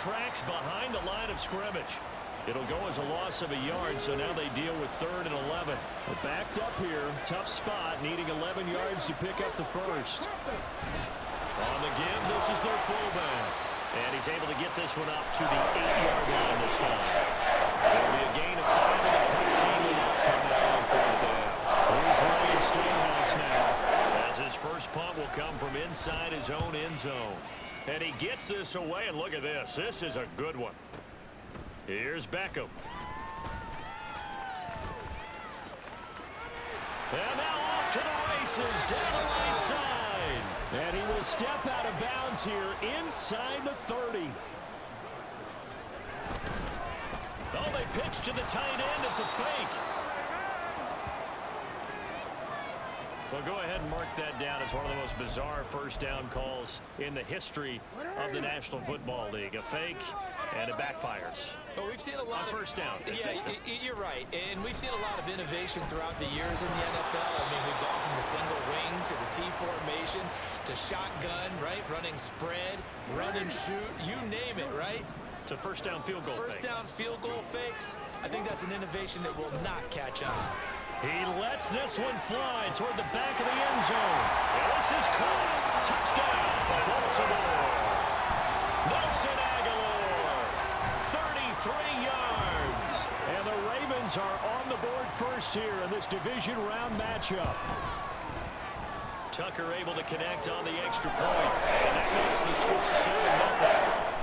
tracks behind the line of scrimmage. It'll go as a loss of a yard, so now they deal with 3rd and 11. They're backed up here. Tough spot, needing 11 yards to pick up the first. On the give, this is their fullback. And he's able to get this one up to the 8-yard line this time. It'll be a gain of 5, and the punt team will not come out on 4th down. Here's Ryan Stonehouse now, as his first punt will come from inside his own end zone. And he gets this away, and look at this. This is a good one. Here's Beckham. And now off to the races down the right side. And he will step out of bounds here inside the 30. Oh, they pitch to the tight end. It's a fake. Well, go ahead and mark that down as one of the most bizarre first down calls in the history of the National Football League. A fake, and it backfires. Well, we've seen a lot of first down. Yeah, you're right. And we've seen a lot of innovation throughout the years in the NFL. I mean, we've gone from the single wing to the T formation to shotgun, right? Running spread, run and shoot, you name it, right? To first down field goal First down field goal fakes. I think that's an innovation that will not catch on. He lets this one fly toward the back of the end zone. And this is caught. Touchdown, Baltimore. Nelson Aguilar, 33 yards. And the Ravens are on the board first here in this division round matchup. Tucker able to connect on the extra point. And that makes the score 7-0.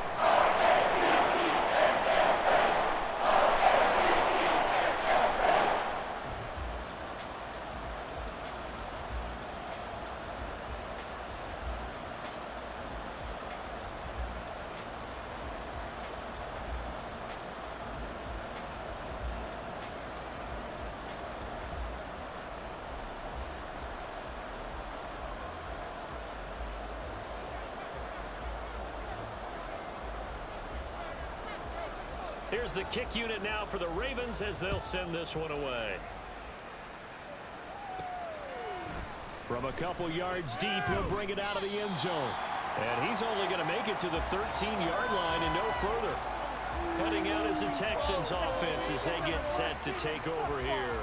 Here's the kick unit now for the Ravens as they'll send this one away. From a couple yards deep, he'll bring it out of the end zone. And he's only going to make it to the 13-yard line and no further. Heading out is the Texans offense as they get set to take over here.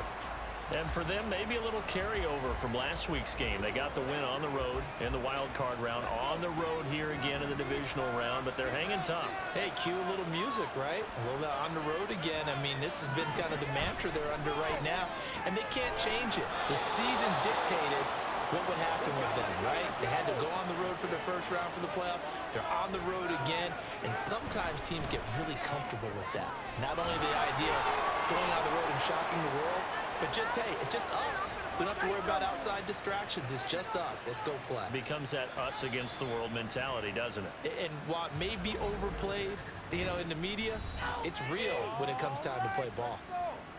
And for them, maybe a little carryover from last week's game. They got the win on the road in the wild card round, on the road here again in the divisional round, but they're hanging tough. Hey, cue a little music, right? A little on the road again. I mean, this has been kind of the mantra they're under right now, and they can't change it. The season dictated what would happen with them, right? They had to go on the road for the first round for the playoffs. They're on the road again, and sometimes teams get really comfortable with that. Not only the idea of going on the road and shocking the world, but just, hey, it's just us. We don't have to worry about outside distractions. It's just us. Let's go play. Becomes that us against the world mentality, doesn't it? And while it may be overplayed, you know, in the media, it's real when it comes time to play ball.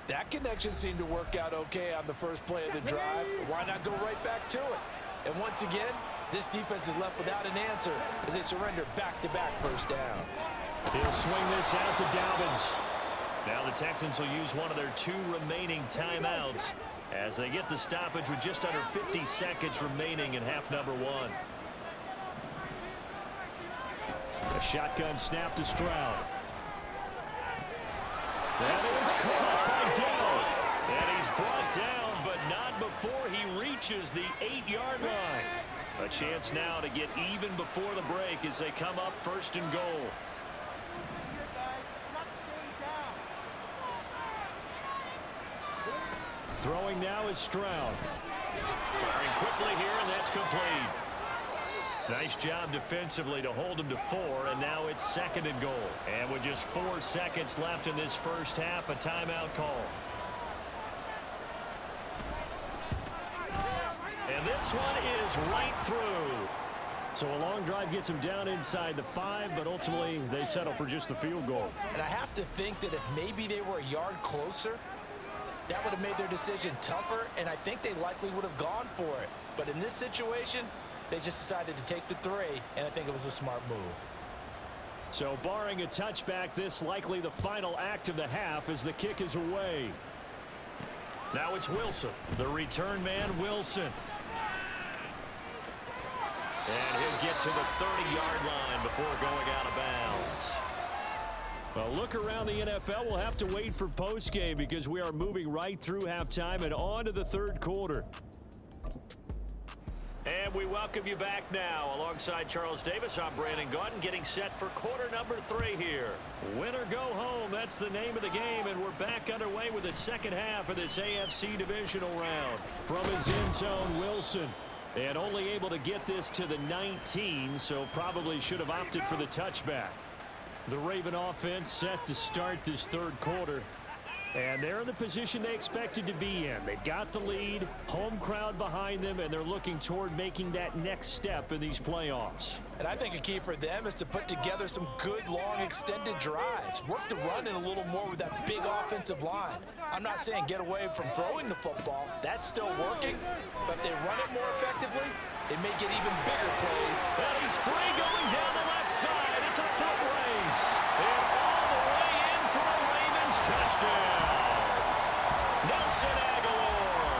That connection seemed to work out okay on the first play of the drive. Why not go right back to it? And once again, this defense is left without an answer as they surrender back-to-back first downs. He'll swing this out to Dobbins. Now the Texans will use one of their 2 remaining timeouts as they get the stoppage with just under 50 seconds remaining in half number 1. A shotgun snap to Stroud. That is caught by Dell. And he's brought down, but not before he reaches the 8-yard line. A chance now to get even before the break as they come up first and goal. Throwing now is Stroud. Firing quickly here, and that's complete. Nice job defensively to hold him to 4, and now it's 2nd and goal. And with just 4 seconds left in this first half, a timeout call. And this one is right through. So a long drive gets him down inside the 5, but ultimately they settle for just the field goal. And I have to think that if maybe they were a yard closer, that would have made their decision tougher, and I think they likely would have gone for it. But in this situation, they just decided to take the 3, and I think it was a smart move. So barring a touchback, this likely the final act of the half as the kick is away. Now it's Wilson, the return man, Wilson. And he'll get to the 30-yard line before going out of bounds. A look around the NFL. We'll have to wait for postgame because we are moving right through halftime and on to the third quarter. And we welcome you back now. Alongside Charles Davis, I'm Brandon Gaudin, getting set for quarter number 3 here. Win or go home, that's the name of the game, and we're back underway with the second half of this AFC divisional round. From his end zone, Wilson. And only able to get this to the 19, so probably should have opted for the touchback. The Raven offense set to start this third quarter. And they're in the position they expected to be in. They've got the lead, home crowd behind them, and they're looking toward making that next step in these playoffs. And I think a key for them is to put together some good, long, extended drives. Work the run in a little more with that big offensive line. I'm not saying get away from throwing the football. That's still working. But if they run it more effectively, they may get even bigger plays. And he's free going down the left side. It's a foot race. And all the way in for a Ravens touchdown. Nelson Aguilar.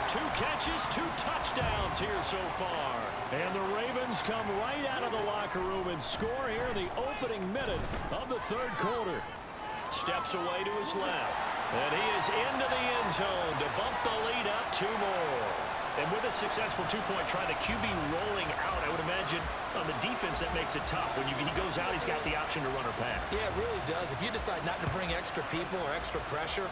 2 catches, 2 touchdowns here so far. And the Ravens come right out of the locker room and score here in the opening minute of the third quarter. Steps away to his left. And he is into the end zone to bump the lead up 2 more. And with a successful 2-point try, the QB rolling out, I would imagine on the defense that makes it tough. When he goes out, he's got the option to run or pass. Yeah, it really does. If you decide not to bring extra people or extra pressure,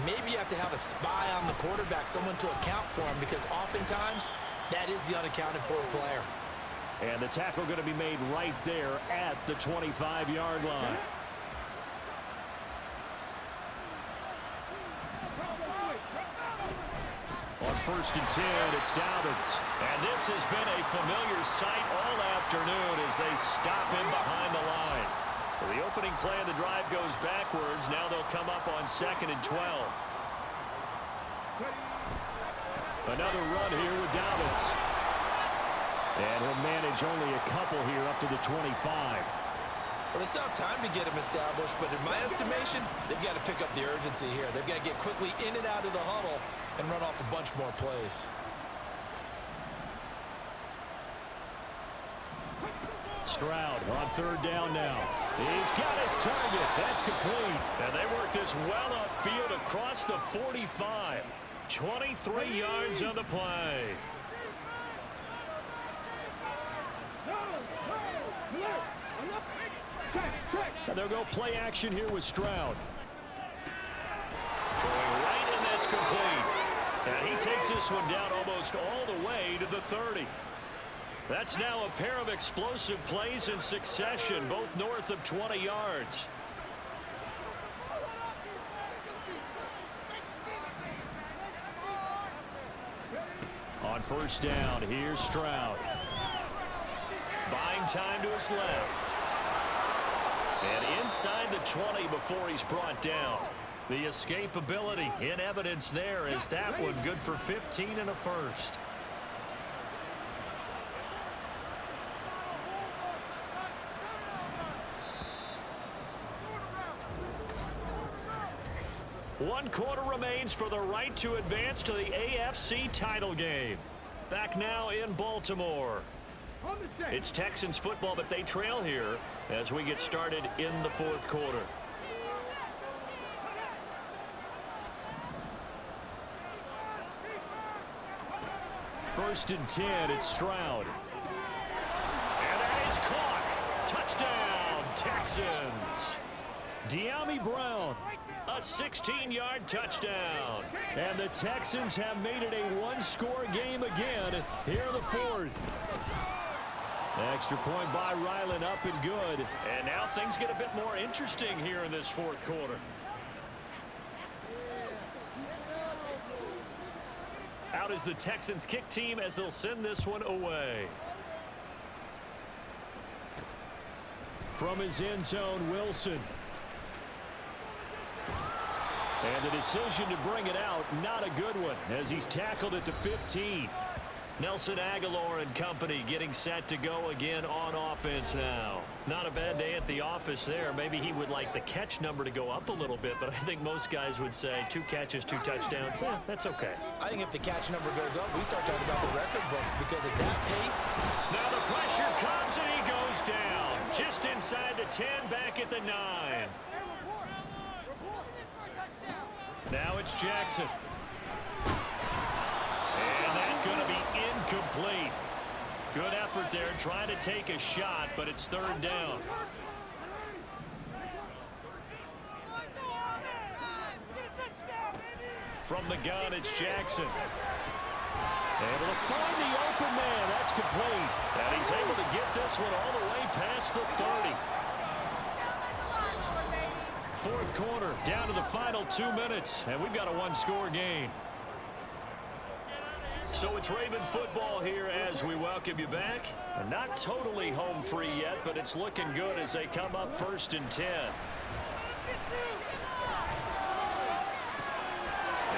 maybe you have to have a spy on the quarterback, someone to account for him, because oftentimes that is the unaccounted for player. And the tackle going to be made right there at the 25-yard line. On 1st and 10, it's Dobbins. And this has been a familiar sight all afternoon as they stop him behind the line. So the opening play of the drive goes backwards. Now they'll come up on 2nd and 12. Another run here with Dobbins. And he'll manage only a couple here up to the 25. Well, they still have time to get him established, but in my estimation, they've got to pick up the urgency here. They've got to get quickly in and out of the huddle and run off a bunch more plays. Stroud on 3rd down now. He's got his target. That's complete. And they work this well upfield across the 45. 23 yards on the play. And they'll go play action here with Stroud. Throwing right, and that's complete. And he takes this one down almost all the way to the 30. That's now a pair of explosive plays in succession, both north of 20 yards. On 1st down, here's Stroud. Buying time to his left. And inside the 20 before he's brought down. The escapability in evidence there as that one good for 15 and a first. One quarter remains for the right to advance to the AFC title game. Back now in Baltimore. It's Texans football, but they trail here as we get started in the fourth quarter. First and 10, it's Stroud. And that is caught. Touchdown, Texans. De'Ami Brown, a 16-yard touchdown. And the Texans have made it a one-score game again here in the fourth. Extra point by Ryland, up and good. And now things get a bit more interesting here in this fourth quarter. Out is the Texans kick team as they'll send this one away. From his end zone, Wilson. And the decision to bring it out, not a good one, as he's tackled at the 15. Nelson Aguilar and company getting set to go again on offense now. Not a bad day at the office there. Maybe he would like the catch number to go up a little bit, but I think most guys would say 2 catches, 2 touchdowns. Yeah, that's okay. I think if the catch number goes up, we start talking about the record books, because at that pace. Now the pressure comes and he goes down. Just inside the 10, back at the 9. Now it's Jackson. And that's going to be incomplete. Good effort there trying to take a shot, but it's third down. From the gun, it's Jackson. Able to find the open man. That's complete. And he's able to get this one all the way past the 30. Fourth quarter, down to the final 2 minutes, and we've got a one-score game. So it's Raven football here as we welcome you back. Not totally home free yet, but it's looking good as they come up 1st and 10.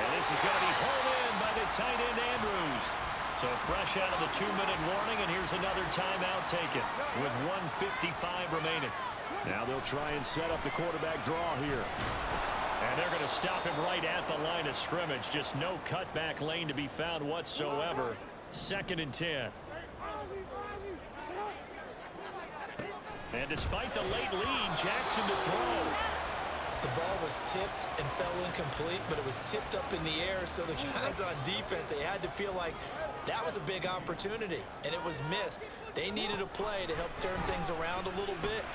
And this is going to be hauled in by the tight end Andrews. So fresh out of the 2-minute warning, and here's another timeout taken with 1:55 remaining. Now they'll try and set up the quarterback draw here. And they're going to stop him right at the line of scrimmage. Just no cutback lane to be found whatsoever. 2nd and 10. And despite the late lead, Jackson to throw. The ball was tipped and fell incomplete, but it was tipped up in the air, so the guys on defense, they had to feel like that was a big opportunity, and it was missed. They needed a play to help turn things around a little bit.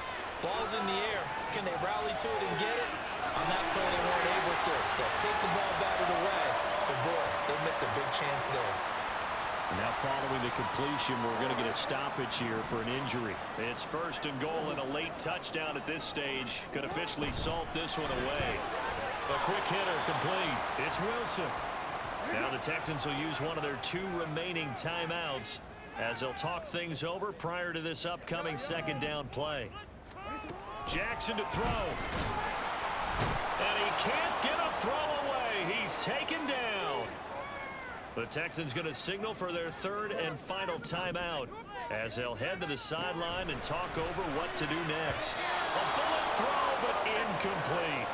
Ball's in the air. Can they rally to it and get it? On that play, they weren't able to. They'll take the ball batted away. But, boy, they missed a big chance there. Now following the completion, we're going to get a stoppage here for an injury. It's 1st and goal, and a late touchdown at this stage could officially salt this one away. A quick hitter complete. It's Wilson. Now the Texans will use one of their 2 remaining timeouts as they'll talk things over prior to this upcoming 2nd down play. Jackson to throw. And he can't get a throw away. He's taken down. The Texans going to signal for their 3rd and final timeout as they'll head to the sideline and talk over what to do next. A bullet throw, but incomplete.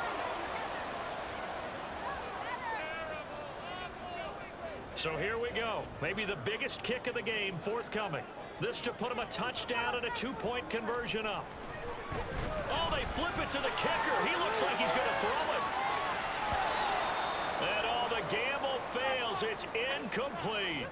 So here we go. Maybe the biggest kick of the game forthcoming. This to put him a touchdown and a 2-point conversion up. Oh, they flip it to the kicker. He looks like he's going to throw it. And oh, the gamble fails. It's incomplete.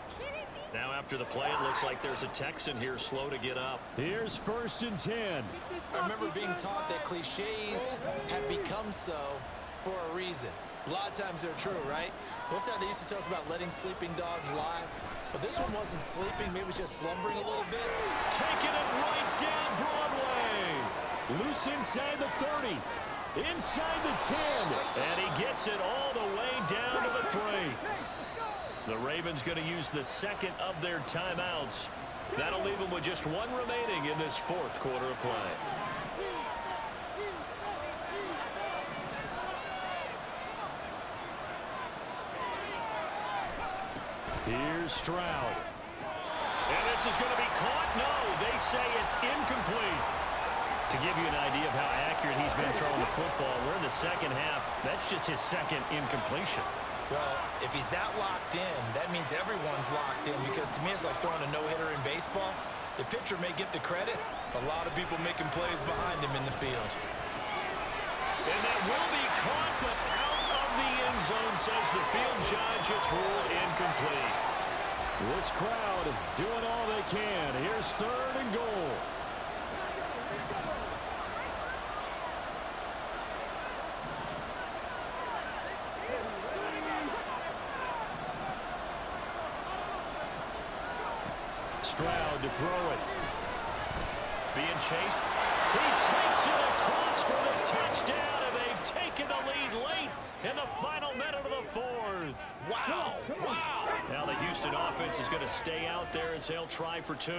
Now after the play, it looks like there's a Texan here slow to get up. Here's 1st and 10. I remember being taught that cliches have become so for a reason. A lot of times they're true, right? What's that they used to tell us about letting sleeping dogs lie? But this one wasn't sleeping. Maybe it was just slumbering a little bit. Taking it right down Broadway. Loose inside the 30. Inside the 10. And he gets it all the way down to the 3. The Ravens going to use the 2nd of their timeouts. That'll leave them with just 1 remaining in this 4th quarter of play. Here's Stroud. And this is going to be caught. No, they say it's incomplete. To give you an idea of how accurate he's been throwing the football, we're in the 2nd half. That's just his 2nd incompletion. Well, if he's that locked in, that means everyone's locked in, because to me it's like throwing a no-hitter in baseball. The pitcher may get the credit. A lot of people making plays behind him in the field. And that will be caught, but out of the end zone, says the field judge. It's ruled incomplete. This crowd doing all they can. Here's 3rd and goal. Stroud to throw it. Being chased. He takes it across for the touchdown, and they've taken the lead late in the final minute of the 4th. Wow. Wow. Now the Houston offense is going to stay out there as they'll try for 2.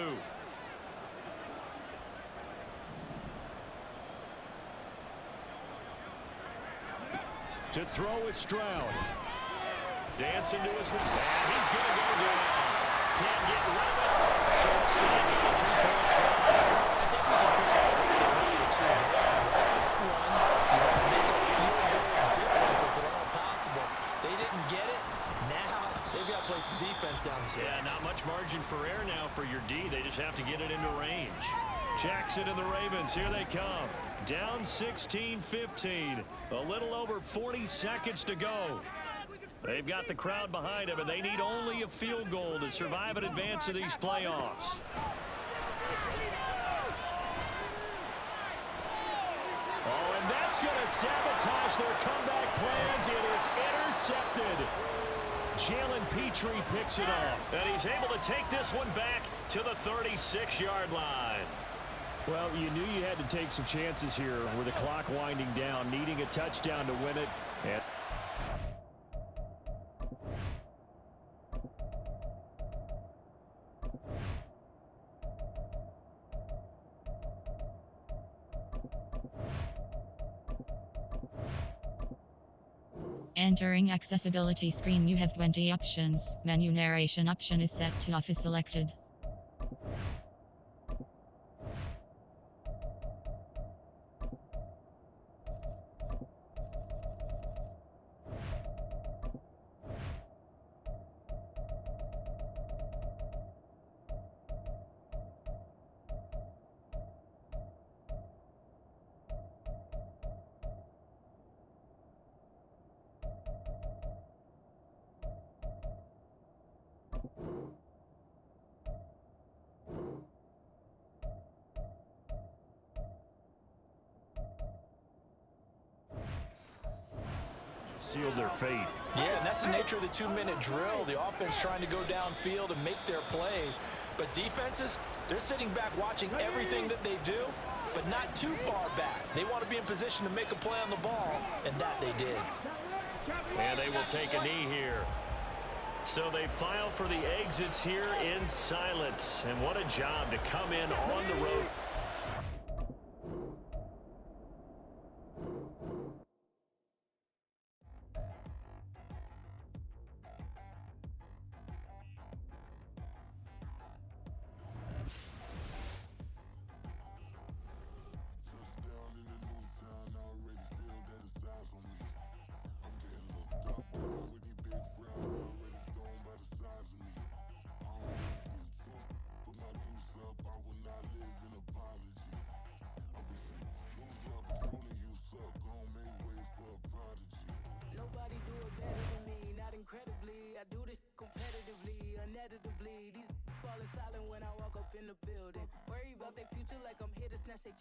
To throw is Stroud. Dancing to his left. And he's going to go down. Can't get rid of it. So it's a 2-point try. I think we can figure out what they want for 2 here. One, you want to make it a field goal difference if at all possible. They didn't get it. Now they've got to play some defense down the stretch. Yeah, not much margin for error now for your D. They just have to get it into range. Jackson and the Ravens, here they come. Down 16-15. A little over 40 seconds to go. They've got the crowd behind them, and they need only a field goal to survive and advance in these playoffs. Oh, and that's going to sabotage their comeback plans. It is intercepted. Jalen Petrie picks it up, and he's able to take this one back to the 36-yard line. Well, you knew you had to take some chances here with the clock winding down, needing a touchdown to win it. And entering accessibility screen, you have 20 options. Menu narration option is set to off is selected. sealed their fate. Yeah, and that's the nature of the 2-minute drill. The offense trying to go downfield and make their plays. But defenses, they're sitting back watching everything that they do, but not too far back. They want to be in position to make a play on the ball, and that they did. And they will take a knee here. So they file for the exits here in silence. And what a job to come in on the road.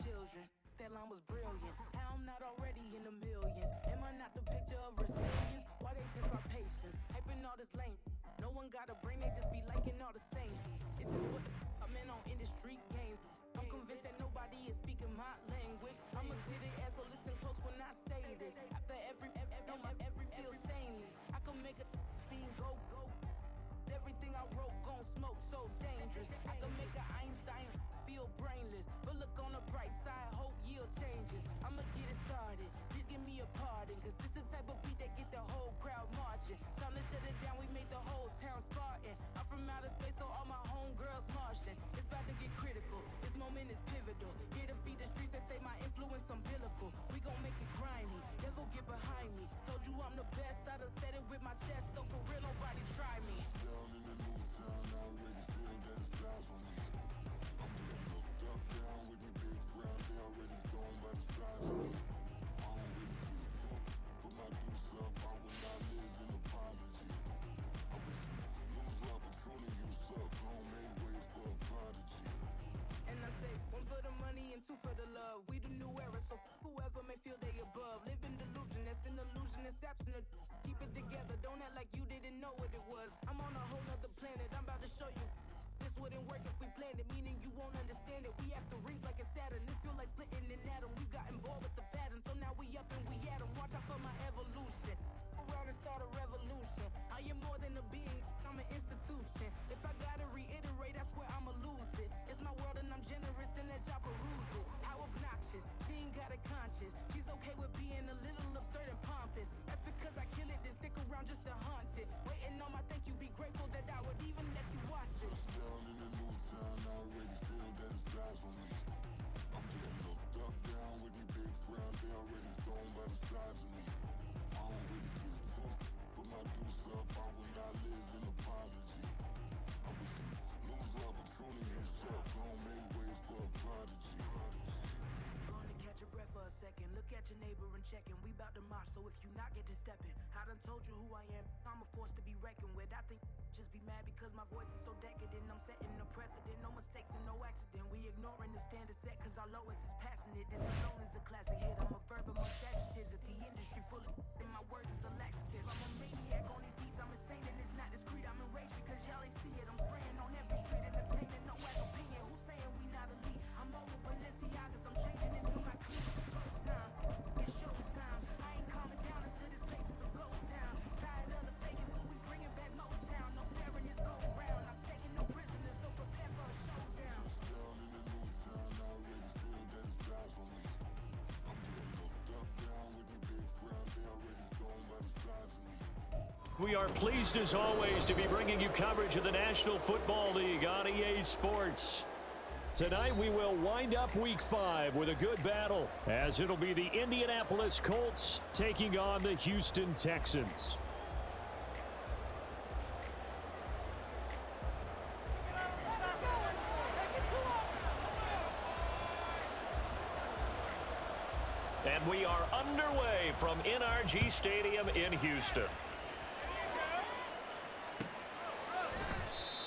Children, that line was brilliant. How I'm not already in the millions? Am I not the picture of resilience? Why they test my patience? Hyping all this lame. No one got a brain, they just be liking all the same. Is this what I'm in on industry games? I'm convinced that nobody is speaking my language. I'm a good ass, so listen close when I say this. After every feel stainless, I can make a fiend go. Everything I wrote gon' smoke, so dangerous. I can make an Einstein feel brainless, but look on the bright side, hope yield changes. I'ma get it started, please give me a pardon, cause this the type of beat that get the whole crowd marching. Time to shut it down, we made the whole town Spartan. I'm from outer space, so all my homegirls Martian. It's about to get critical, this moment is pivotal. Here to feed the streets that say my influence umbilical. We gon' make it grimy, devil get behind me. Told you I'm the best, I done said it with my chest, so for real nobody try me. Down in the new town, I already feel that it's eyes on me. I'm getting looked up, down with the big crowd, they already gone by the size of me. I don't really get to put my deuce up, I will not live in apology. I wish you lose love, but truly you suck, home made way for a prodigy. And I say, one for the money and two for the love. We the new era, so whoever may feel they above. Live in delusion, that's an illusion, it's absent. Keep it together, don't act like you didn't know what it was. I'm on a whole nother planet, I'm about to show you. This wouldn't work if we planned it, meaning you won't understand it. We have to rings like a Saturn, this feel like splitting an atom. We got involved with the pattern, so now we up and we at 'em. Watch out for my evolution, around and start a revolution. I am more than a being, I'm an institution. If I gotta reiterate, that's where I'ma lose it. It's my world and I'm generous and that y'all peruse it. How obnoxious, she ain't got a conscience. She's okay with being a little absurd and pompous. That's because I kill it, then stick around just to haunt it. Waiting on my thank you, be grateful that I would even let you watch it. Down in the new town, I already feel that it's eyes on me. I'm getting looked up, down with the big second. Look at your neighbor and checking. We bout to march, so if you not get to stepping. I done told you who I am. I'm a force to be reckoned with. I think just be mad because my voice is so decadent. I'm setting a precedent. No mistakes and no accident. We ignoring the standard set cause our lowest is passionate. This alone is a classic hit. I'm a verb among adjectives. If the industry full of and my words is a laxative. I'm a maniac on these beats. I'm insane and it's not discreet. I'm enraged because y'all ain't see it. I'm spraying on every street. Entertaining, no ass opinion. Who's saying we not elite? I'm over Balenciagas. I'm changing into my clique. It's go time. It's show time. I ain't calming down until this place is a ghost town. Tired of the faking, but we bringing back Motown. No staring, it's go round. I'm taking no prisoners, so prepare for a showdown. Down in the new town, I already feel that it's eyes on me. I'm getting looked up down with the big frowns. They already gone by the size of me. We are pleased as always to be bringing you coverage of the National Football League on EA Sports. Tonight we will wind up Week 5 with a good battle, as it'll be the Indianapolis Colts taking on the Houston Texans. And we are underway from NRG Stadium in Houston.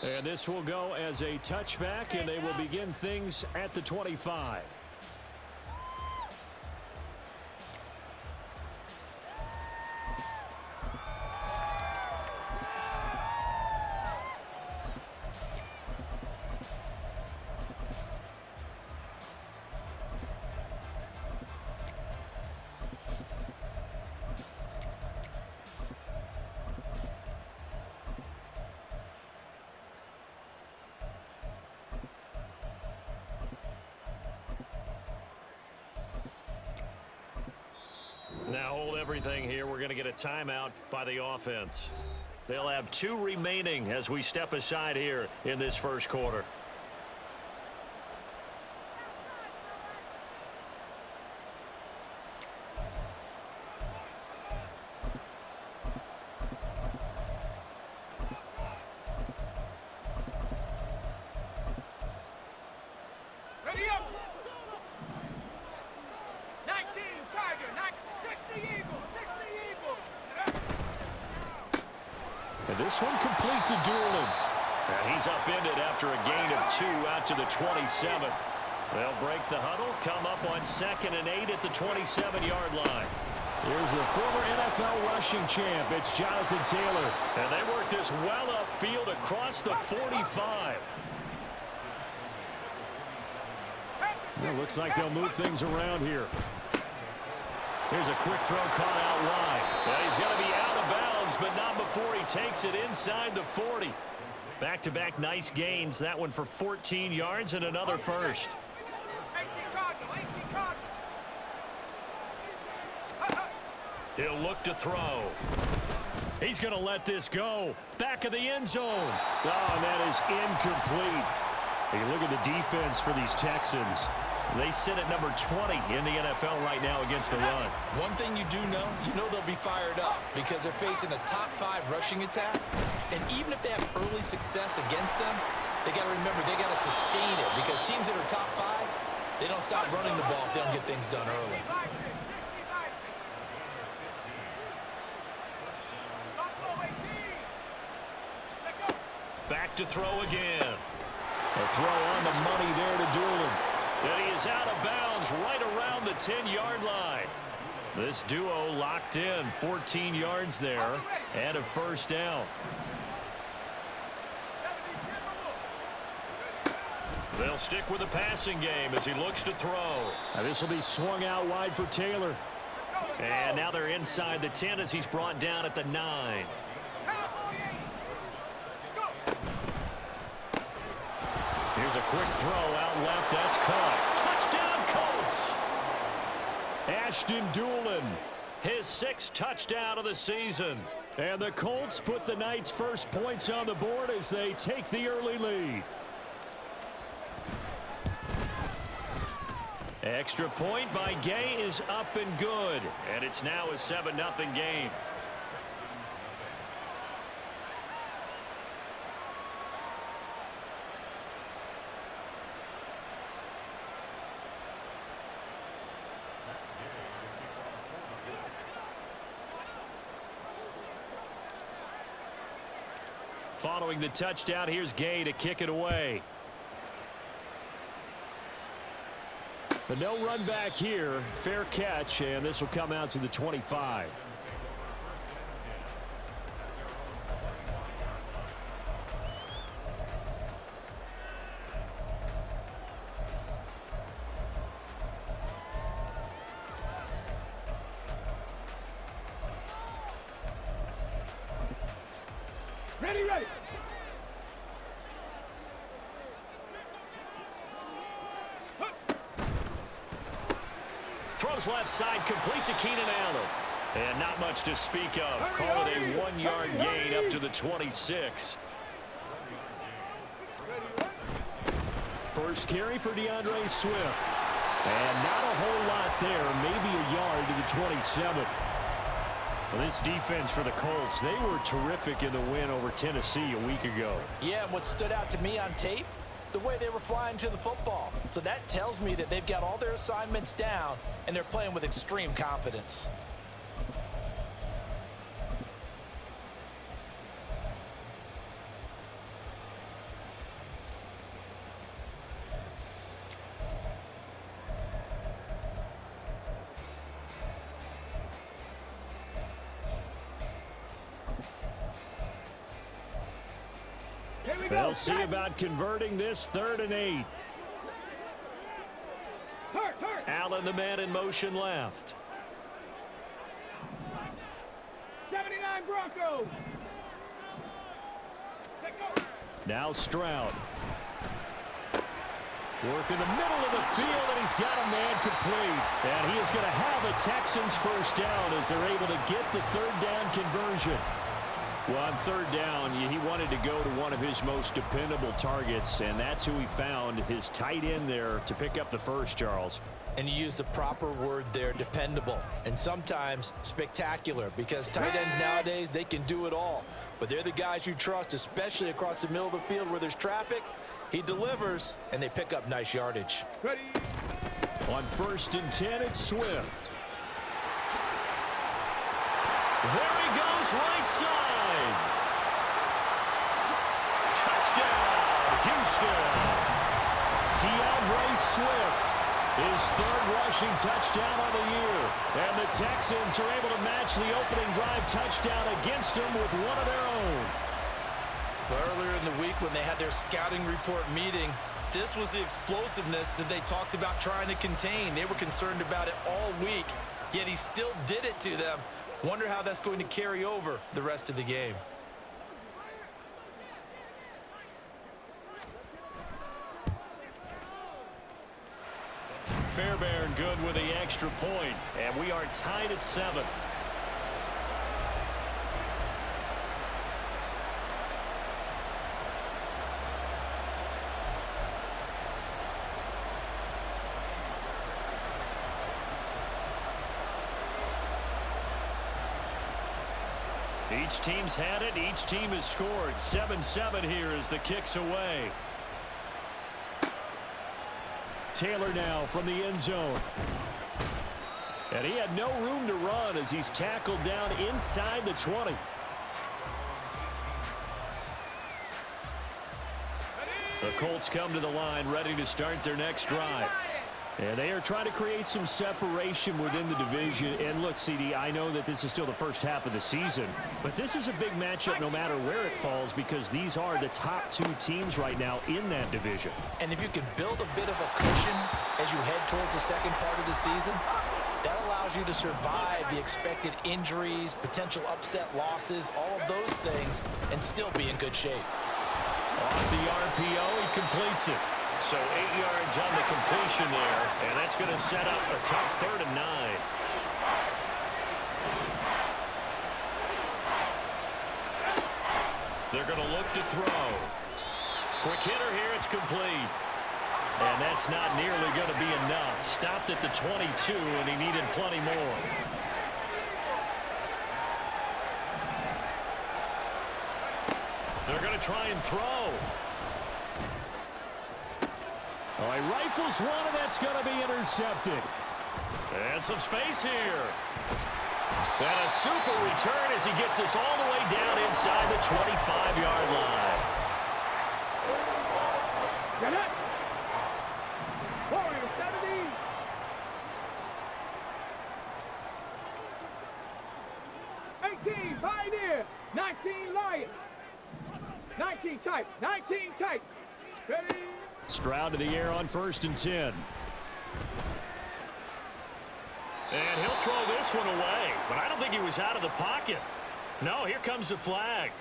And this will go as a touchback, and they will begin things at the 25. Now hold everything here. We're going to get a timeout by the offense. They'll have 2 remaining as we step aside here in this first quarter. Ready up! 19 Tiger, 60 Eagles, 60 Eagles. And this one complete to Doolin. And he's upended after a gain of 2 out to the 27. They'll break the huddle, come up on 2nd and 8 at the 27-yard line. Here's the former NFL rushing champ. It's Jonathan Taylor. And they work this well upfield across the 45. Well, looks like they'll move things around here. Here's a quick throw caught out wide. Well, he's going to be out of bounds, but not before he takes it inside the 40. Back-to-back nice gains. That one for 14 yards and another first. 18 Cardinal, 18 Cardinal. He'll look to throw. He's going to let this go. Back of the end zone. Oh, and that is incomplete. Hey, look at the defense for these Texans. They sit at number 20 in the NFL right now against the run. One thing you do know, they'll be fired up because they're facing a top 5 rushing attack. And even if they have early success against them, they got to remember they got to sustain it because teams that are top 5, they don't stop running the ball if they don't get things done early. Back to throw again. A throw on the money there to Doolin. And he is out of bounds right around the 10-yard line. This duo locked in, 14 yards there, and a first down. They'll stick with the passing game as he looks to throw. Now this will be swung out wide for Taylor. And now they're inside the 10 as he's brought down at the 9. Here's a quick throw out left. That's caught. Touchdown, Colts! Ashton Doolin, his 6th touchdown of the season. And the Colts put the night's first points on the board as they take the early lead. Extra point by Gay is up and good. And it's now a 7-0 game. Following the touchdown, here's Gay to kick it away. But no run back here. Fair catch, and this will come out to the 25. Ready, ready. Throws left side, complete to Keenan Allen. And not much to speak of. Call it a 1-yard gain up to the 26. First carry for DeAndre Swift. And not a whole lot there, maybe a yard to the 27. Well, this defense for the Colts, they were terrific in the win over Tennessee a week ago. Yeah, and what stood out to me on tape, the way they were flying to the football. So that tells me that they've got all their assignments down, and they're playing with extreme confidence. They'll see about converting this 3rd and 8. Allen, the man in motion left. 79 Broncos. Now Stroud. Work in the middle of the field, and he's got a man complete. And he is going to have a Texans first down as they're able to get the 3rd down conversion. Well, on 3rd down, he wanted to go to one of his most dependable targets, and that's who he found, his tight end there, to pick up the first, Charles. And you use the proper word there, dependable, and sometimes spectacular, because tight ends nowadays, they can do it all. But they're the guys you trust, especially across the middle of the field where there's traffic. He delivers, and they pick up nice yardage. Ready. On 1st and 10, it's Swift. There he goes, right side. Touchdown, Houston. DeAndre Swift, his 3rd rushing touchdown of the year. And the Texans are able to match the opening drive touchdown against them with one of their own. Well, earlier in the week when they had their scouting report meeting, this was the explosiveness that they talked about trying to contain. They were concerned about it all week, yet he still did it to them. Wonder how that's going to carry over the rest of the game. Fairbairn good with the extra point, and we are tied at 7. Each team's had it. Each team has scored. 7-7 here as the kick's away. Taylor now from the end zone. And he had no room to run as he's tackled down inside the 20. The Colts come to the line ready to start their next drive. And they are trying to create some separation within the division. And look, CD, I know that this is still the first half of the season, but this is a big matchup no matter where it falls because these are the top 2 teams right now in that division. And if you can build a bit of a cushion as you head towards the second part of the season, that allows you to survive the expected injuries, potential upset losses, all of those things, and still be in good shape. Off the RPO, he completes it. So 8 yards on the completion there, and that's going to set up a tough 3rd and 9. They're going to look to throw. Quick hitter here, it's complete. And that's not nearly going to be enough. Stopped at the 22, and he needed plenty more. They're going to try and throw. Oh, he rifles one, and that's going to be intercepted. And some space here. And a super return as he gets us all the way down inside the 25-yard line. Get it. Warrior 70. 18, Pioneer. 19, Lion. 19, tight. 19, tight. Ready. Stroud to the air on 1st and 10. And he'll throw this one away, but I don't think he was out of the pocket. No, here comes the flag.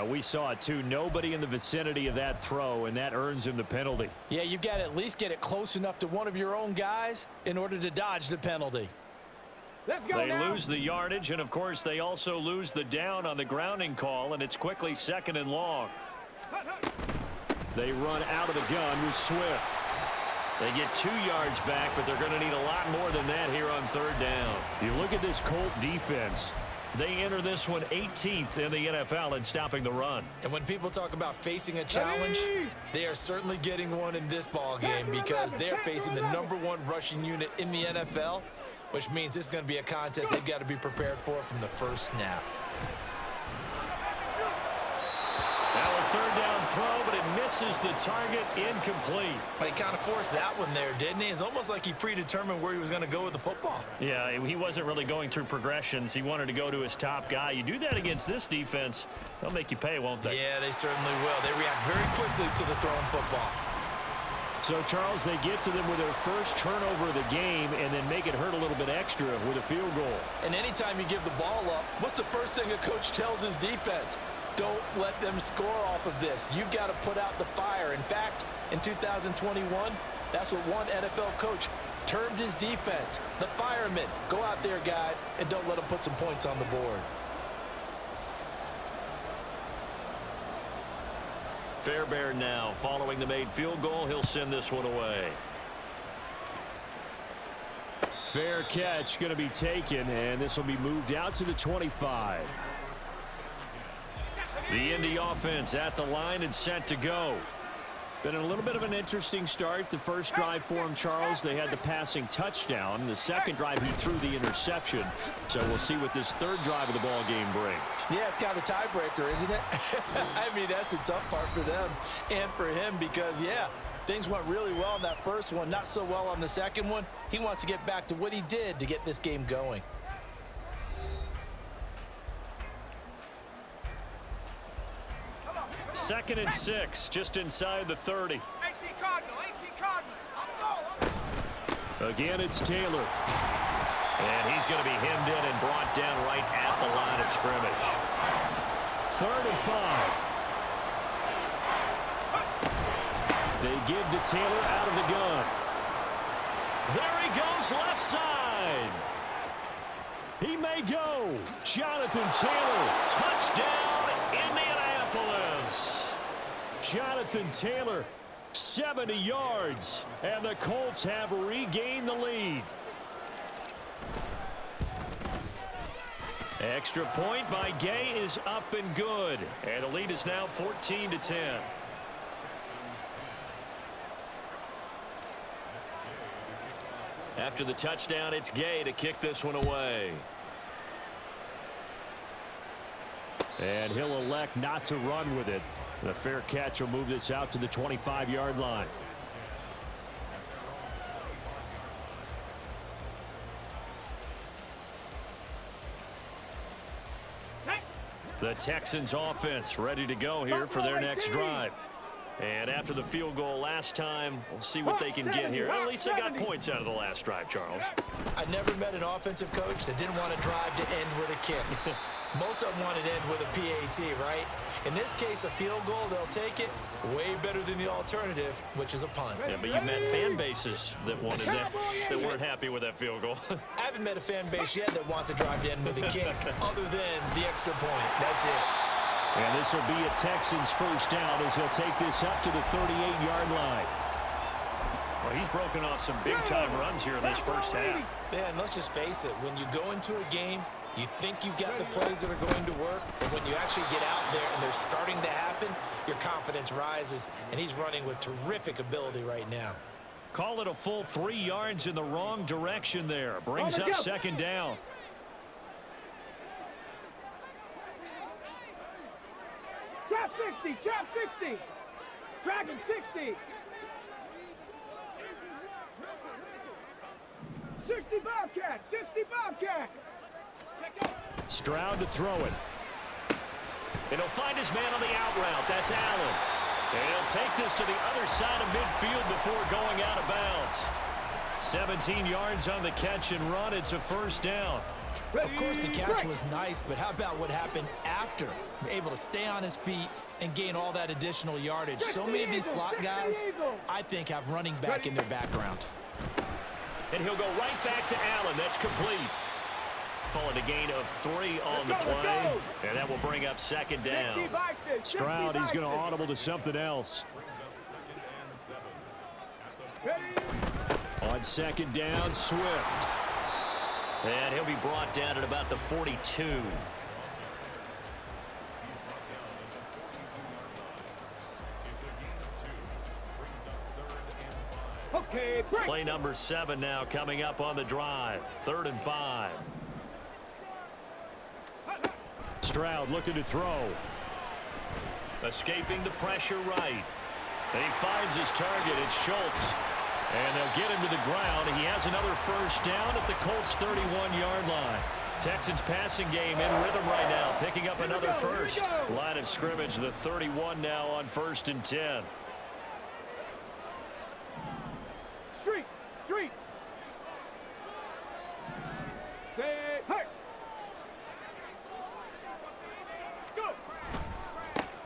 We saw it too. Nobody in the vicinity of that throw, and that earns him the penalty. Yeah, you've got to at least get it close enough to one of your own guys in order to dodge the penalty. Let's go They now. lose the yardage, and of course they also lose the down on the grounding call, and it's quickly 2nd and long. They run out of the gun with Swift. They get 2 yards back, but they're going to need a lot more than that here on 3rd down. You look at this Colt defense. They enter this one 18th in the NFL in stopping the run. And when people talk about facing a challenge, they are certainly getting one in this ball game because they're facing the #1 rushing unit in the NFL, which means this is going to be a contest they've got to be prepared for from the first snap. Now a 3rd down throw, but it misses the target, incomplete. But he kind of forced that one there, didn't he? It's almost like he predetermined where he was going to go with the football. Yeah, he wasn't really going through progressions. He wanted to go to his top guy. You do that against this defense, they'll make you pay, won't they? Yeah, they certainly will. They react very quickly to the thrown football. So, Charles, they get to them with their first turnover of the game and then make it hurt a little bit extra with a field goal. And anytime you give the ball up, what's the first thing a coach tells his defense? Don't let them score off of this. You've got to put out the fire. In fact, in 2021, that's what one NFL coach termed his defense. The firemen. Go out there, guys, and don't let them put some points on the board. Fairbairn now following the made field goal. He'll send this one away. Fair catch going to be taken, and this will be moved out to the 25. The Indy offense at the line and set to go. Been a little bit of an interesting start. The first drive for him, Charles, they had the passing touchdown. The second drive, he threw the interception. So we'll see what this 3rd drive of the ball game brings. Yeah, it's kind of a tiebreaker, isn't it? I mean, that's the tough part for them and for him because, yeah, things went really well in that first one, not so well on the second one. He wants to get back to what he did to get this game going. Second and 6, just inside the 30. 18 Cardinal, 18 Cardinal. Again, it's Taylor. And he's going to be hemmed in and brought down right at the line of scrimmage. 3rd and 5. They give to Taylor out of the gun. There he goes, left side. He may go. Jonathan Taylor, touchdown, Indianapolis. Jonathan Taylor, 70 yards, and the Colts have regained the lead. Extra point by Gay is up and good, and the lead is now 14-10. After the touchdown, it's Gay to kick this one away. And he'll elect not to run with it. The fair catch will move this out to the 25-yard line. The Texans offense ready to go here for their next drive. And after the field goal last time, we'll see what they can get here. At least they got points out of the last drive, Charles. I never met an offensive coach that didn't want to drive to end with a kick. Most of them wanted to end with a PAT, right? In this case, a field goal, they'll take it. Way better than the alternative, which is a punt. Yeah, but you met fan bases that wanted that weren't happy with that field goal. I haven't met a fan base yet that wants to drive to end with a kick, other than the extra point. That's it. And this will be a Texans first down as he'll take this up to the 38-yard line. Well, he's broken off some big-time runs here in this first half. Yeah, and let's just face it. When you go into a game, you think you've got the plays that are going to work, but when you actually get out there and they're starting to happen, your confidence rises, and he's running with terrific ability right now. Call it a full 3 yards in the wrong direction there. Brings up second down. Trap 60, trap 60. Dragon 60. 60 Bobcat, 60 Bobcat. Stroud to throw it. And he'll find his man on the out route. That's Allen. And he'll take this to the other side of midfield before going out of bounds. 17 yards on the catch and run. It's a first down. Of course, the catch was nice, but how about what happened after? Able to stay on his feet and gain all that additional yardage. So many of these slot guys, I think, have running back in their background. And he'll go right back to Allen. That's complete. Call it a gain of 3 on the play. And that will bring up second down. Stroud, he's going to audible to something else. On second down, Swift. And he'll be brought down at about the 42. Okay, play number 7 now coming up on the drive. 3rd and 5. Stroud looking to throw. Escaping the pressure right. And he finds his target. It's Schultz. And they'll get him to the ground. He has another first down at the Colts' 31-yard line. Texans passing game in rhythm right now, picking up another first. Line of scrimmage, the 31 now on 1st and 10. Street. Say, hey. Go.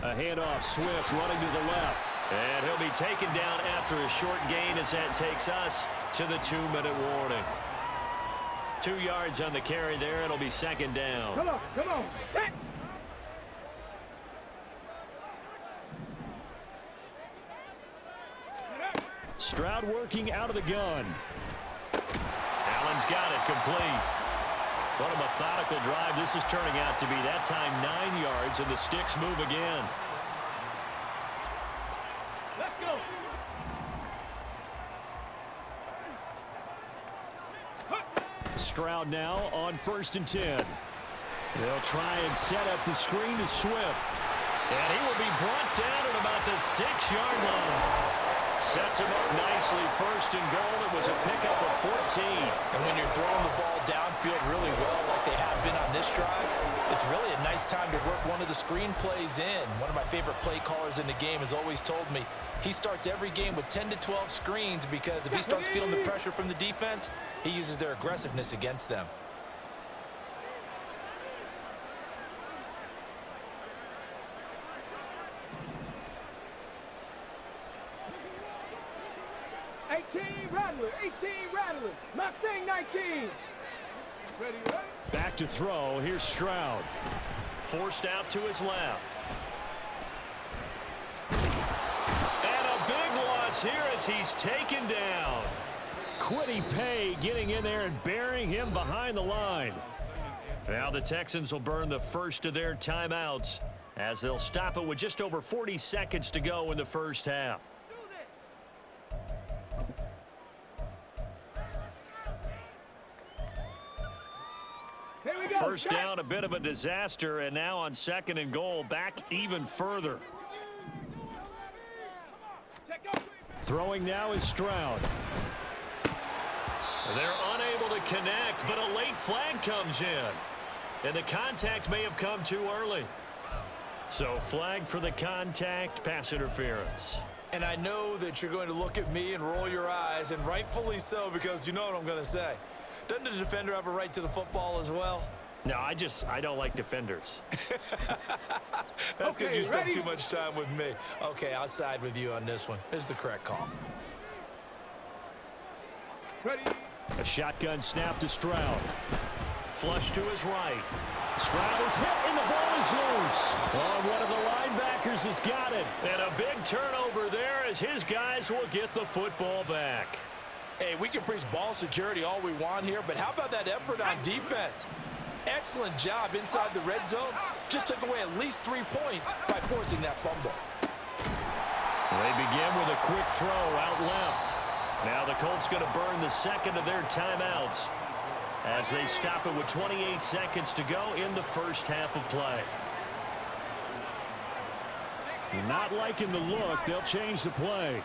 A handoff, Swift running to the left. And he'll be taken down after a short gain as that takes us to the 2-minute warning. 2 yards on the carry there. It'll be second down. Come on. Set. Stroud working out of the gun. Allen's got it complete. What a methodical drive this is turning out to be. That time 9 yards, and the sticks move again. Let's go. Stroud now on 1st and 10. They'll try and set up the screen to Swift. And he will be brought down at about the 6-yard line. Sets him up nicely. 1st and goal. It was a pickup of 14. And when you're throwing the ball downfield really well like they have been on this drive, it's really a nice time to work one of the screen plays in. One of my favorite play callers in the game has always told me he starts every game with 10 to 12 screens because if he starts feeling the pressure from the defense, he uses their aggressiveness against them. Rattler. Mustang 19. Ready. Back to throw. Here's Stroud. Forced out to his left. And a big loss here as he's taken down. Quiddy Pay getting in there and burying him behind the line. Now the Texans will burn the first of their timeouts as they'll stop it with just over 40 seconds to go in the first half. First down, a bit of a disaster, and now on 2nd and goal, back even further. Throwing now is Stroud. They're unable to connect, but a late flag comes in. And the contact may have come too early. So flag for the contact, pass interference. And I know that you're going to look at me and roll your eyes, and rightfully so, because you know what I'm going to say. Doesn't the defender have a right to the football as well? No, I don't like defenders. That's because you spend too much time with me. Okay, I'll side with you on this one. This is the correct call. Ready. A shotgun snap to Stroud. Flush to his right. Stroud is hit and the ball is loose. Oh, one of the linebackers has got it. And a big turnover there as his guys will get the football back. Hey, we can preach ball security all we want here, but how about that effort on defense? Excellent job inside the red zone. Just took away at least 3 points by forcing that fumble. They begin with a quick throw out left. Now the Colts going to burn the second of their timeouts as they stop it with 28 seconds to go in the first half of play. Not liking the look. They'll change the play.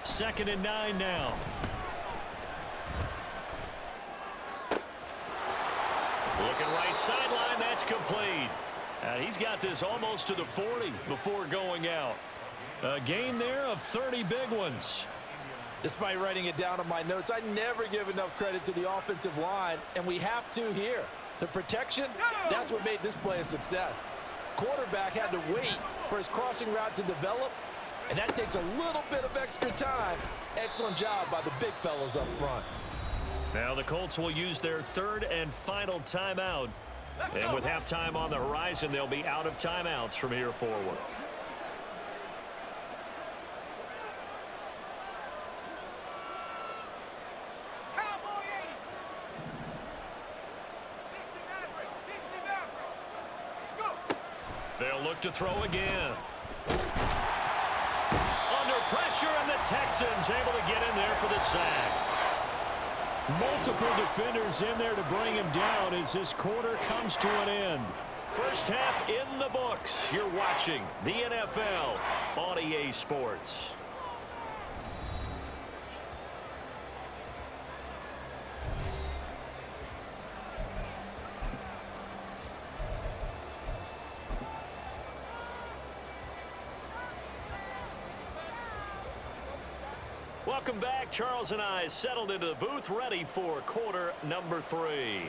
Second and 9 now. Looking right sideline. That's complete. And he's got this almost to the 40 before going out. A gain there of 30 big ones. Despite writing it down on my notes, I never give enough credit to the offensive line, and we have to here. The protection, that's what made this play a success. Quarterback had to wait for his crossing route to develop, and that takes a little bit of extra time. Excellent job by the big fellas up front. Now the Colts will use their third and final timeout. And with halftime on the horizon, they'll be out of timeouts from here forward. They'll look to throw again. Under pressure, and the Texans able to get in there for the sack. Multiple defenders in there to bring him down as this quarter comes to an end. First half in the books. You're watching the NFL on EA Sports. Welcome back. Charles and I settled into the booth, ready for quarter number 3.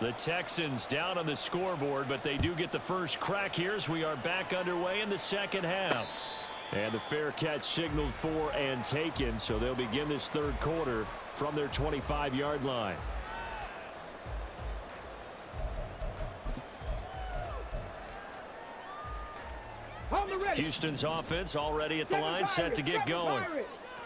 The Texans down on the scoreboard, but they do get the first crack here as we are back underway in the second half. And the fair catch signaled for and taken, so they'll begin this third quarter from their 25-yard line. Houston's offense already at the line, set to get going.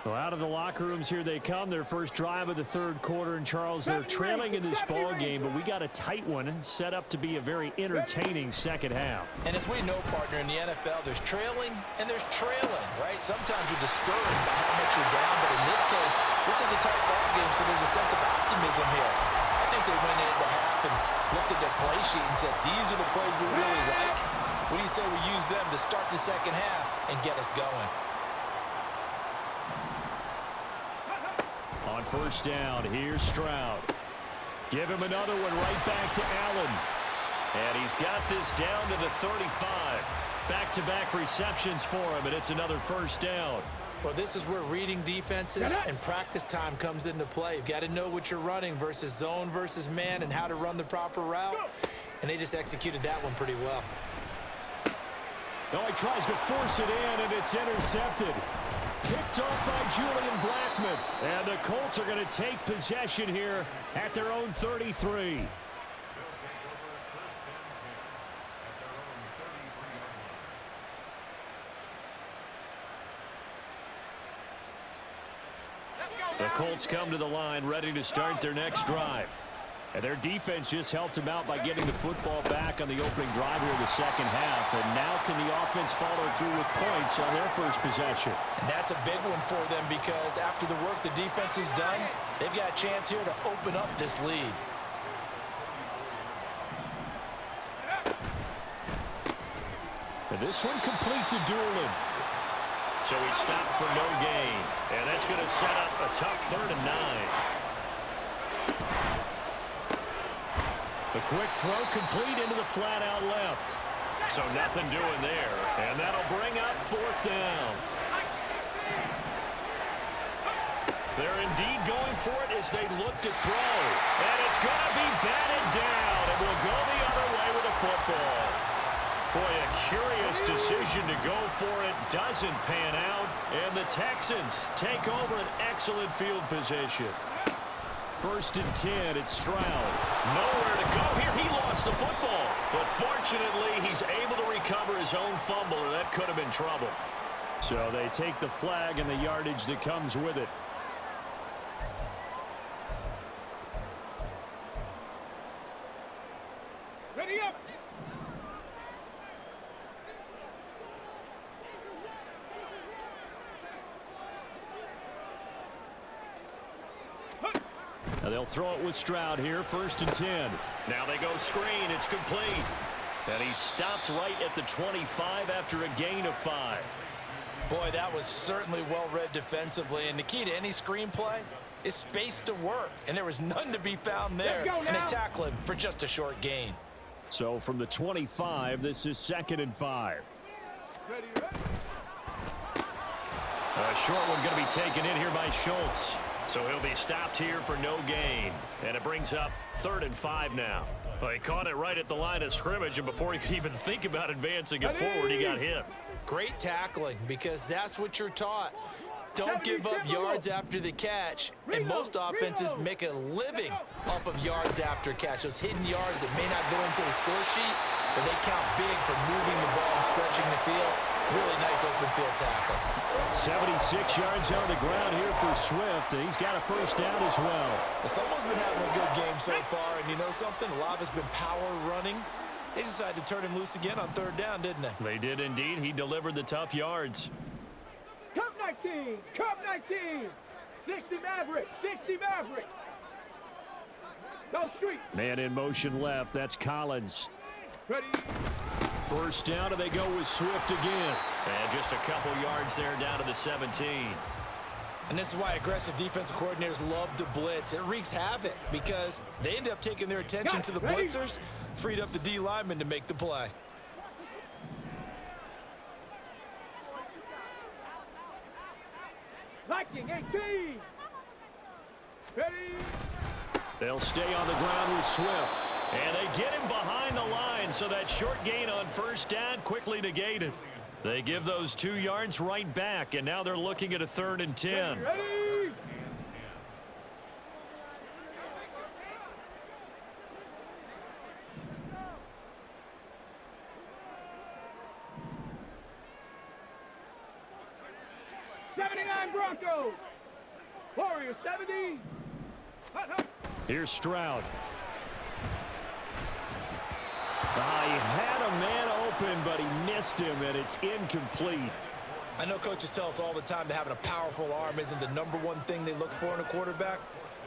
Well, out of the locker rooms here they come. Their first drive of the third quarter. And, Charles, they're trailing in this ball game, but we got a tight one set up to be a very entertaining second half. And as we know, partner, in the NFL, there's trailing and there's trailing, right? Sometimes you're discouraged by how much you're down, but in this case, this is a tight ball game, so there's a sense of optimism here. I think they went into half and looked at their play sheet and said, these are the plays we really like. What do you say we use them to start the second half and get us going? On first down, here's Stroud. Give him another one right back to Allen. And he's got this down to the 35. Back-to-back receptions for him, and it's another first down. Well, this is where reading defenses and practice time comes into play. You've got to know what you're running versus zone versus man and how to run the proper route. And they just executed that one pretty well. No, he tries to force it in, and it's intercepted. Picked off by Julian Blackman. And the Colts are going to take possession here at their own 33. The Colts come to the line ready to start their next drive. And their defense just helped them out by getting the football back on the opening drive here in the second half. And now can the offense follow through with points on their first possession? And that's a big one for them because after the work the defense has done, they've got a chance here to open up this lead. And this one complete to Doolin. So he stopped for no gain. And that's going to set up a tough 3rd and 9. The quick throw complete into the flat out left. So nothing doing there. And that'll bring up 4th down. They're indeed going for it as they look to throw. And it's going to be batted down. And will go the other way with the football. Boy, a curious decision to go for it. Doesn't pan out. And the Texans take over an excellent field position. 1st and 10, it's Stroud. Nowhere to go here. He lost the football. But fortunately, he's able to recover his own fumble, or that could have been trouble. So they take the flag and the yardage that comes with it. Ready up. Now they'll throw it with Stroud here, 1st and 10. Now they go screen. It's complete. And he stopped right at the 25 after a gain of 5. Boy, that was certainly well read defensively. And the key to any screenplay is space to work. And there was none to be found there. And they tackle him for just a short gain. So from the 25, this is 2nd and 5. Ready. A short one going to be taken in here by Schultz. So he'll be stopped here for no gain. And it brings up 3rd and 5 now. Well, he caught it right at the line of scrimmage, and before he could even think about advancing it forward, he got hit. Great tackling, because that's what you're taught. Don't give up yards after the catch. And most offenses make a living off of yards after catch. Those hidden yards that may not go into the score sheet, but they count big for moving the ball and stretching the field. Really nice open field tackle. 76 yards on the ground here for Swift, and he's got a 1st down as well. Someone's been having a good game so far, and you know something? A lot of it's been power running. They decided to turn him loose again on 3rd down, didn't they? They did indeed. He delivered the tough yards. Cup 19. Cup 19. 60 Mavericks. 60 Mavericks. Go street. Man in motion left. That's Collins. Ready. 1st down, and they go with Swift again. And just a couple yards there down to the 17. And this is why aggressive defensive coordinators love to blitz. It wreaks havoc because they end up taking their attention to the blitzers, freed up the D lineman to make the play. Liking 18. Ready. They'll stay on the ground with Swift. And they get him behind the line, so that short gain on 1st down quickly negated. They give those 2 yards right back, and now they're looking at a 3rd and 10. Ready. Broncos. Warriors 70. Hut, hut. Here's Stroud. He had a man open, but he missed him, and it's incomplete. I know coaches tell us all the time that having a powerful arm isn't the #1 thing they look for in a quarterback.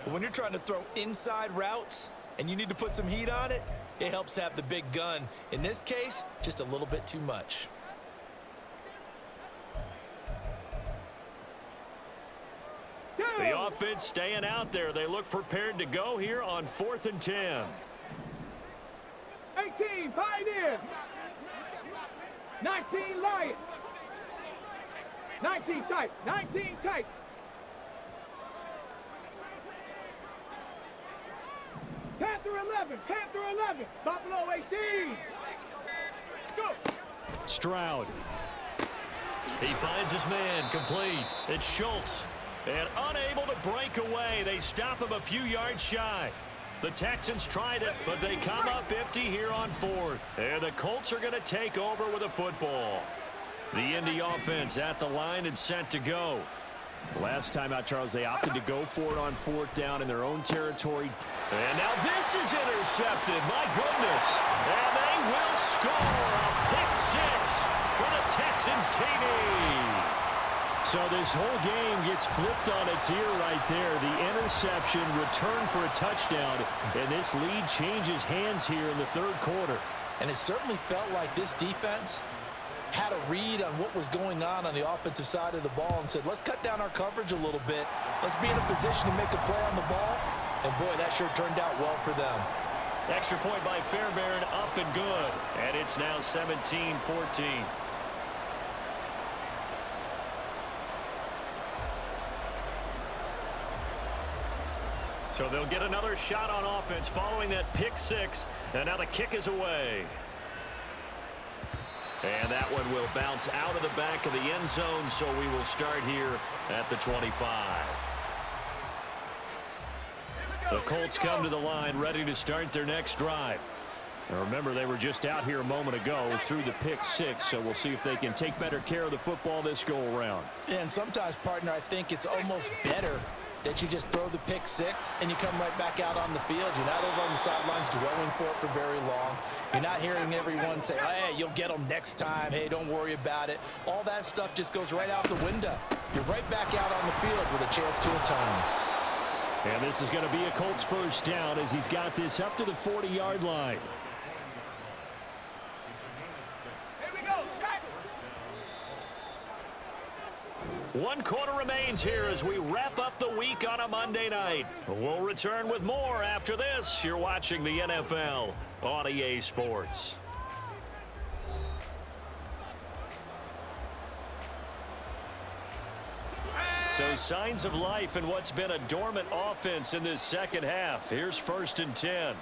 But when you're trying to throw inside routes and you need to put some heat on it, it helps have the big gun. In this case, just a little bit too much. The offense staying out there. They look prepared to go here on 4th and 10. 18, Pioneers. 19, Lions. 19 tight, 19 tight. Panther 11, Panther 11. Buffalo 18. Go. Stroud. He finds his man, complete. It's Schultz. And unable to break away. They stop him a few yards shy. The Texans tried it, but they come up empty here on 4th. And the Colts are going to take over with a football. The Indy offense at the line and set to go. Last time out, Charles, they opted to go for it on 4th down in their own territory. And now this is intercepted. My goodness. And they will score a pick 6 for the Texans TD. So this whole game gets flipped on its ear right there. The interception returned for a touchdown, and this lead changes hands here in the 3rd quarter. And it certainly felt like this defense had a read on what was going on the offensive side of the ball and said, let's cut down our coverage a little bit. Let's be in a position to make a play on the ball. And, boy, that sure turned out well for them. Extra point by Fairbairn, up and good. And it's now 17-14. So they'll get another shot on offense following that pick 6. And now the kick is away. And that one will bounce out of the back of the end zone, so we will start here at the 25. The Colts come to the line ready to start their next drive. Now remember, they were just out here a moment ago through the pick 6, so we'll see if they can take better care of the football this go-around. And sometimes, partner, I think it's almost better that you just throw the pick six and you come right back out on the field. You're not over on the sidelines dwelling for it for very long. You're not hearing everyone say, hey, you'll get them next time. Hey, don't worry about it. All that stuff just goes right out the window. You're right back out on the field with a chance to atone. And this is going to be a Colts first down as he's got this up to the 40-yard line. Here we go, shot. 1 quarter remains here as we wrap up the week on a Monday night. We'll return with more after this. You're watching the NFL on EA Sports. So signs of life in what's been a dormant offense in this second half. Here's 1st and 10.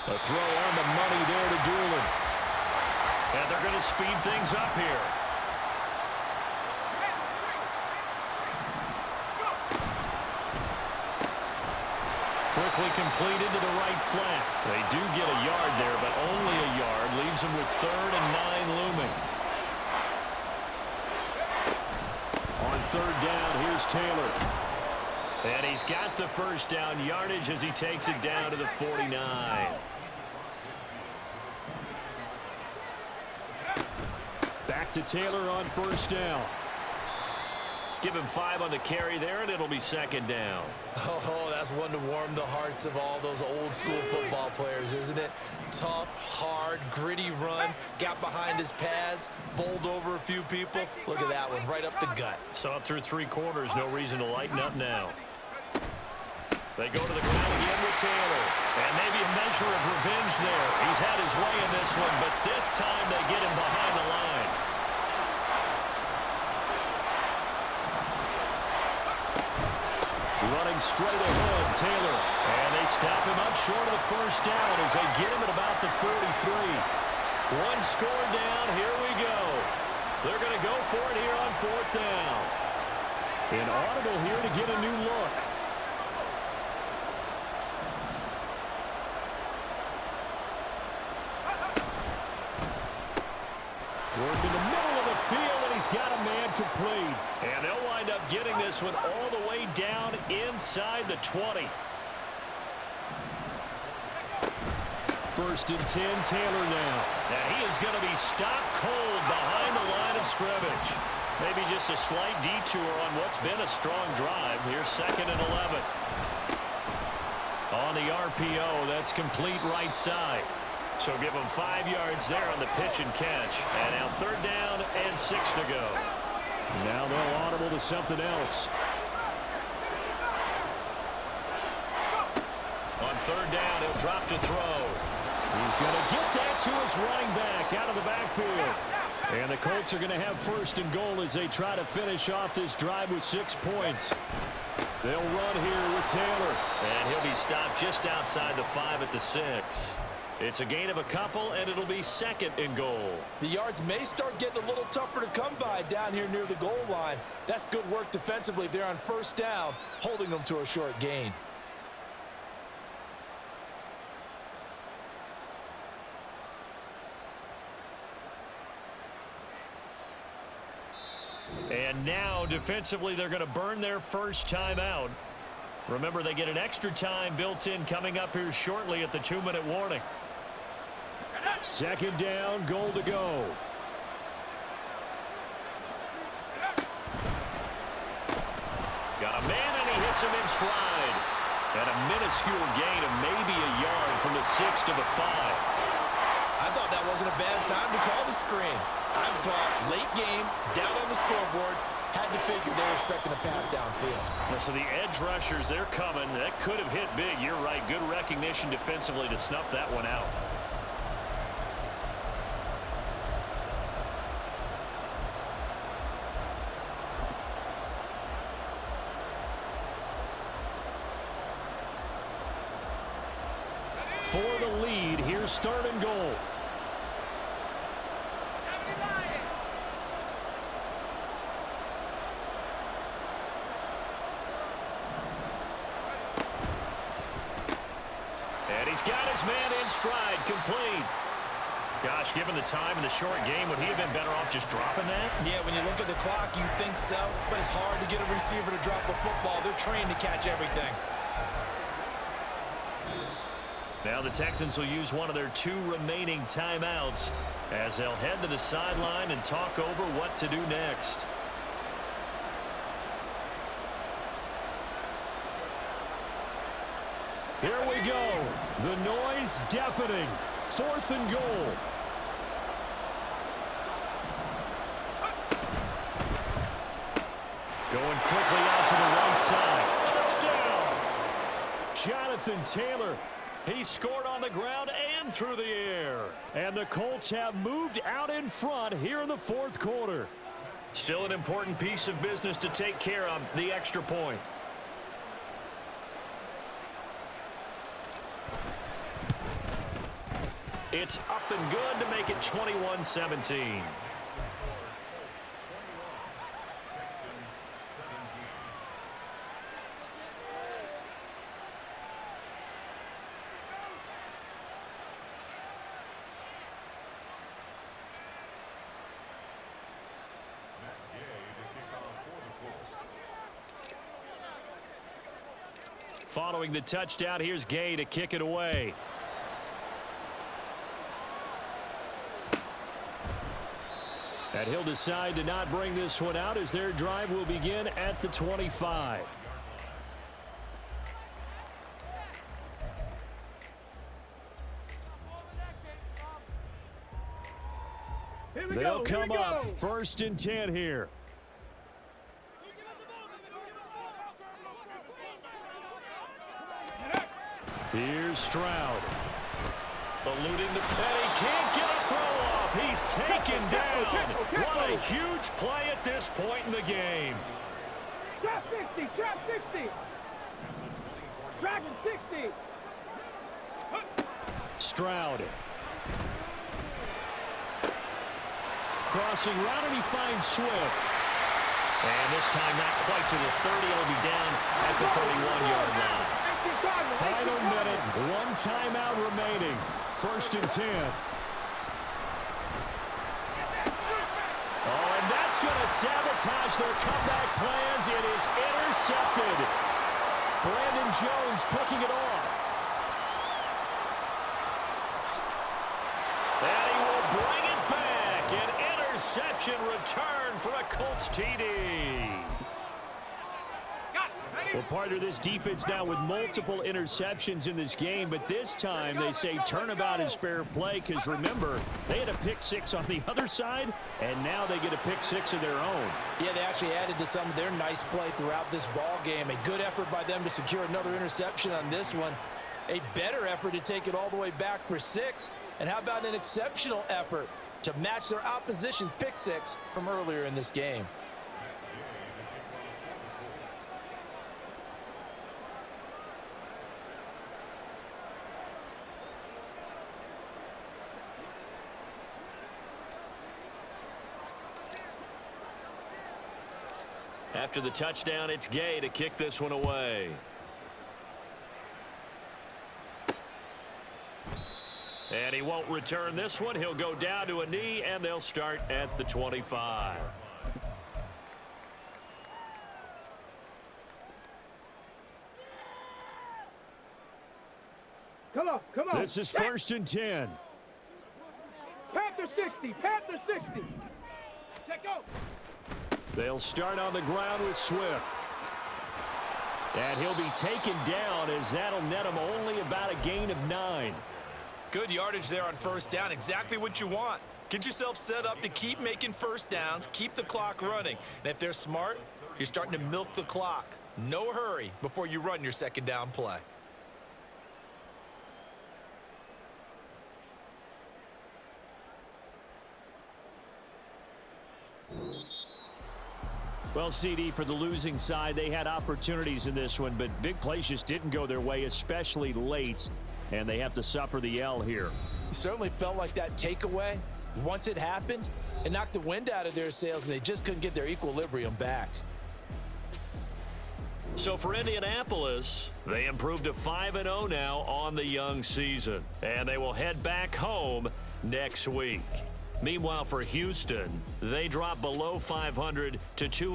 A throw on the money there to Doolin. And they're going to speed things up here. Quickly completed to the right flat. They do get a yard there, but only a yard. Leaves them with 3rd and 9 looming. On 3rd down, here's Taylor. And he's got the first down yardage as he takes it down to the 49. Back to Taylor on 1st down. Give him 5 on the carry there, and it'll be 2nd down. Oh, that's one to warm the hearts of all those old school football players, isn't it? Tough, hard, gritty run, got behind his pads, bowled over a few people. Look at that one, right up the gut. Saw it through 3 quarters, no reason to lighten up now. They go to the ground again with Taylor. And maybe a measure of revenge there. He's had his way in this one, but this time they get him behind the line. Running straight ahead, Taylor. And they stop him up short of the first down as they get him at about the 43. 1 score down, here we go. They're going to go for it here on 4th down. An audible here to get a new look. Work in the middle of the field, and he's got a man complete. And they'll wind up getting this one all the way down inside the 20. 1st and 10, Taylor now. And he is going to be stopped cold behind the line of scrimmage. Maybe just a slight detour on what's been a strong drive. Here's 2nd and 11. On the RPO, that's complete right side. So give him 5 yards there on the pitch and catch. And now 3rd down and 6 to go. Now they'll audible to something else. On 3rd down, he'll drop to throw. He's going to get that to his running back out of the backfield. And the Colts are going to have 1st and goal as they try to finish off this drive with 6 points. They'll run here with Taylor. And he'll be stopped just outside the 5 at the 6. It's a gain of a couple, and it'll be 2nd and goal. The yards may start getting a little tougher to come by down here near the goal line. That's good work defensively there on 1st down, holding them to a short gain. And now, defensively, they're going to burn their first time out. Remember, they get an extra time built in coming up here shortly at the 2-minute warning. 2nd down, goal to go. Got a man, and he hits him in stride. And a minuscule gain of maybe a yard from the 6 to the 5. I thought that wasn't a bad time to call the screen. I thought late game, down on the scoreboard, had to figure they were expecting a pass downfield. So the edge rushers, they're coming. That could have hit big. You're right. Good recognition defensively to snuff that one out. For the lead, here's 3rd and goal. And he's got his man in stride, complete. Gosh, given the time in the short game, would he have been better off just dropping that? Yeah, when you look at the clock, you think so, but it's hard to get a receiver to drop a football. They're trained to catch everything. Now the Texans will use one of their 2 remaining timeouts as they'll head to the sideline and talk over what to do next. Here we go. The noise deafening. 4th and goal. Going quickly out to the right side. Touchdown. Jonathan Taylor. He scored on the ground and through the air. And the Colts have moved out in front here in the 4th quarter. Still an important piece of business to take care of, the extra point. It's up and good to make it 21-17. Following the touchdown, here's Gay to kick it away. And he'll decide to not bring this one out as their drive will begin at the 25. They'll come up 1st and 10 here. Here's Stroud. Eluding the penny. Can't get a throw off. He's taken down. What a huge play at this point in the game. Trap 60, trap 60. Dragon 60. Stroud. Crossing route, and he finds Swift. And this time not quite to the 30. It'll be down at the 31-yard line. Final minute. 1 timeout remaining. 1st and 10. Oh, and that's going to sabotage their comeback plans. It is intercepted. Brandon Jones picking it off. And he will bring it back. An interception return for a Colts TD. Well, part of this defense now with multiple interceptions in this game, but this time they say turnabout is fair play because, remember, they had a pick 6 on the other side, and now they get a pick 6 of their own. Yeah, they actually added to some of their nice play throughout this ball game. A good effort by them to secure another interception on this one. A better effort to take it all the way back for 6. And how about an exceptional effort to match their opposition's pick 6 from earlier in this game? After the touchdown, it's Gay to kick this one away. And he won't return this one. He'll go down to a knee, and they'll start at the 25. Come on, come on. This is 1st and 10. Panther 60, Panther 60. Check out. They'll start on the ground with Swift. And he'll be taken down as that'll net him only about a gain of 9. Good yardage there on 1st down. Exactly what you want. Get yourself set up to keep making 1st downs, keep the clock running. And if they're smart, you're starting to milk the clock. No hurry before you run your 2nd down play. Well, CD, for the losing side, they had opportunities in this one, but big plays just didn't go their way, especially late, and they have to suffer the L here. It certainly felt like that takeaway, once it happened, it knocked the wind out of their sails, and they just couldn't get their equilibrium back. So for Indianapolis, they improved to 5-0 now on the young season. And they will head back home next week. Meanwhile, for Houston, they drop below 500 to 2.